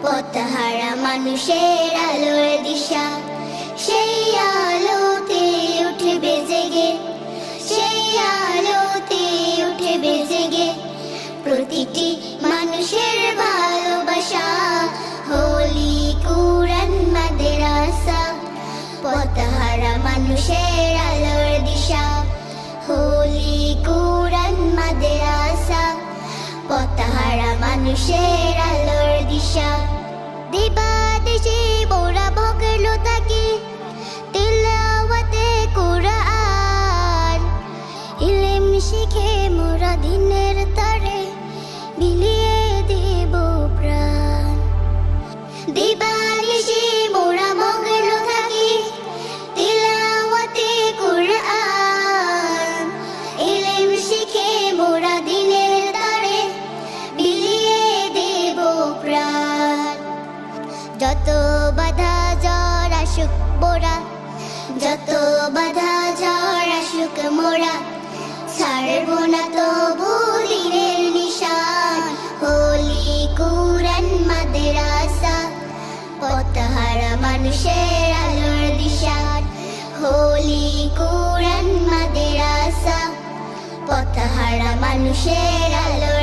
পথহারা মানুষের আলোর দিশা, সেই আলোতে উঠবে জেগে, সেই আলোতে উঠবে জেগে প্রতিটি মানুষের ভালোবাসা। হোলি কুরআন মাদ্রাসা, পথহারা মানুষের আলোর দিশা। হোলি কুরআন মাদ্রাসা, পথহারা মানুষের আলোর দিশা। দিবাদেশে মোরা ভগলো থাকি তিলাওয়াতে কুরআন, ইলম শিখে মোরা দিনের তরে বিলিয়ে দেব প্রাণ। দিবাদেশে মোরা ভগলো থাকি তিলাওয়াতে কুরআন, ইলম শিখে মোরা দিনের তরে বিলিয়ে দেব প্রাণ। যত বাধা ঝড় আসুক মোরা, যত বাধা ঝড় আসুক মোরা, ছাড়ব না তবু দিনের নিশান। হোলি কুরআন মাদ্রাসা, পথহারা মানুষের আলোর দিশা। হোলি কুরআন মাদ্রাসা, পথহারা মানুষের আলোর